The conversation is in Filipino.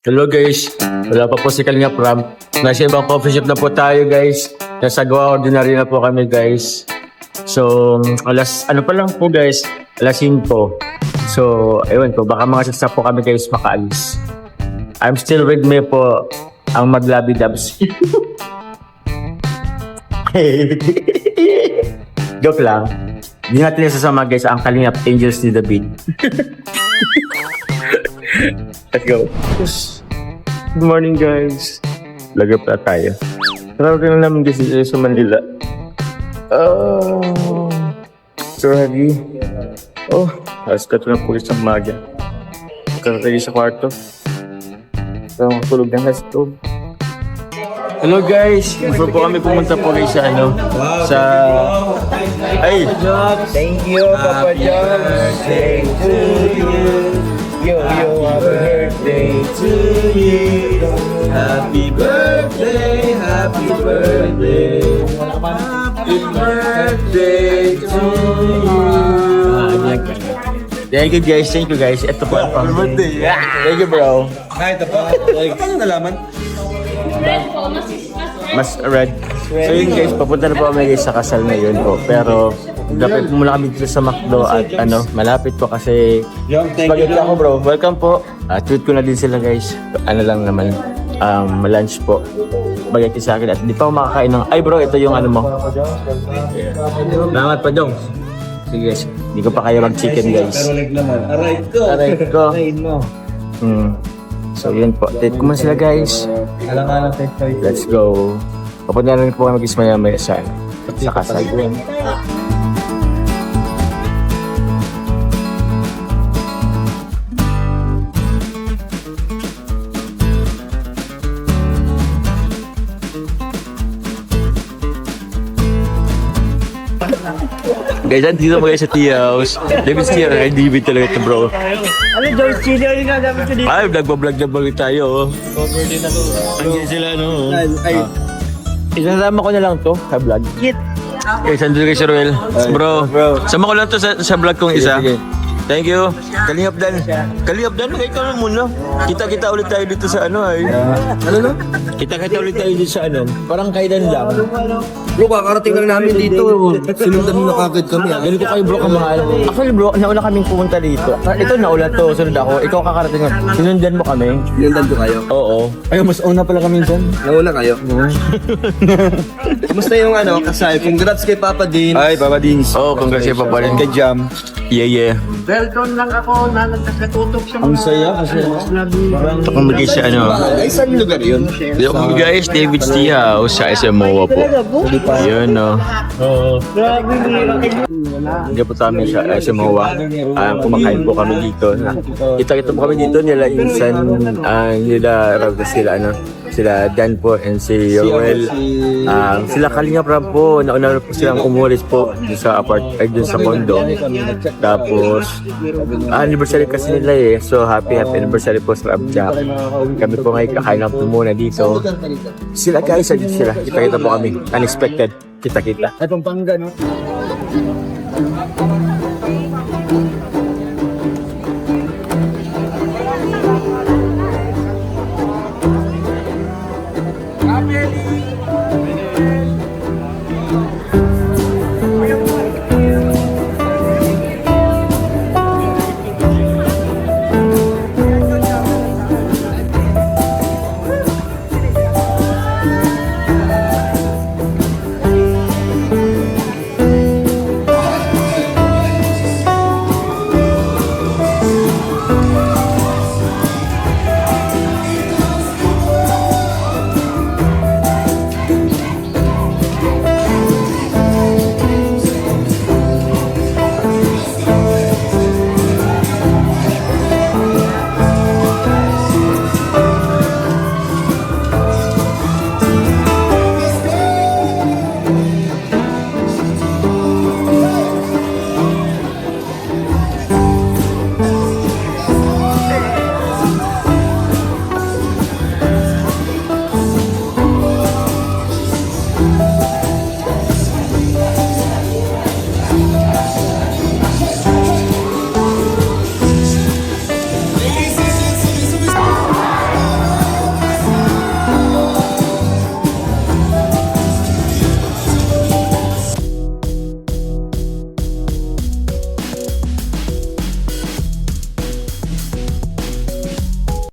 Hello guys, wala pa po si Kalinga Pram. Nasa ibang coffee shop na po tayo guys. Nasa Goa Ordinary na po kami guys. So, ano pa lang po guys, alas 5. So, ewan ko, baka mga sasap po kami guys makaalis. I'm still with me po, ang Maglabi Dubs. Joke lang. Hindi natin nasasama guys ang Kalingap Angels ni David. Let's go. Good morning guys. Lagay pa tayo. Taraw na namin guys sa Manila. So heavy. Alas ka ito ng pulis ng maga. Karatay sa kwarto. So, tulog na guys ito. Hello guys. Before po kami pumunta po guys sa Ay! Thank you, Papa John. Birthday to you. Yo, happy birthday to you. Happy birthday, happy birthday. Happy birthday to you. Thank you guys, Ito po ang Happy birthday. Thank you bro. Ito pa. Paano nalaman? Mas red. So yun guys, papunta na po kami guys sa kasal na yun po. Pero dapat mula kami dito sa McDo at malapit po kasi spaghetti ako bro. Welcome po. Treat ko na din sila guys. Ano lang naman, lunch po. Spaghetti sa akin at di pa ako makakain ng... Ay bro, ito yung ano mo. Salamat pa dong. Sige guys, hindi ko pa kaya mag-chicken guys. Aray ko. Aray mo. So yun po, treat ko man sila guys. Alang-alang tayo. Let's go. Papunta na rin po kami maya-maya sa kasal. Guys, dito mo guys sa tea house. David's tea house. Ay, David talaga ito bro. Ano, George Chili? Ano nga dapat ko dito? Ay, nagbablog na balik tayo. Cover din ako. Nandiyan sila no. Ay, Isasama ko na lang to sa vlog. shit. Guys, andun kay Sir Will. Bro, sama ko lang to sa vlog kong isa. Thank you. Kalingap Dan, ikaw na muna. Kita-kita ulit tayo dito sa ano ay. Ano no? Kita-kita ulit tayo dito sa ano. Parang kailan lang. Bro, kakarating lang namin dito. Sinundan mo na kagad kami. Ganito kayo bro kamahal. Actually bro, nauna kaming pumunta dito. Ito nauna to, sunod ako. Ikaw kakarating nga. Sinundan mo kami. Sinundan ko kayo. Oo. Ay, mas una pala kami minsan. Nauna kayo. Kumusta yung kasal? Congrats kay Papa Dean. Ay, Papa Dins. Oo, congrats kay Papa Dins. Kay Jam. Yeah. Welcome lang ako na nagkatutok sa Ang saya kasi. Ito kung magiging sa ano. Ay, saan lugar yun? Dito kami guys, David's Tea House sa SMOA po. Yun no. Hindi po kami sa SMOA. Kumakain po kami dito. Kita-kita po kami dito nila Insan, nila Rav, sila Dan po and si Yoel. Sila Kalinga Prab po, nauna po silang umulis po dun sa dun sa condo. Tapos anniversary kasi nila So happy anniversary po sa Rab Jack. Kami po ngayon kakain lang po muna dito. Sila guys, sila. Kita-kita po kami. Unexpected. Kita-kita. Ay, Pampanga, no?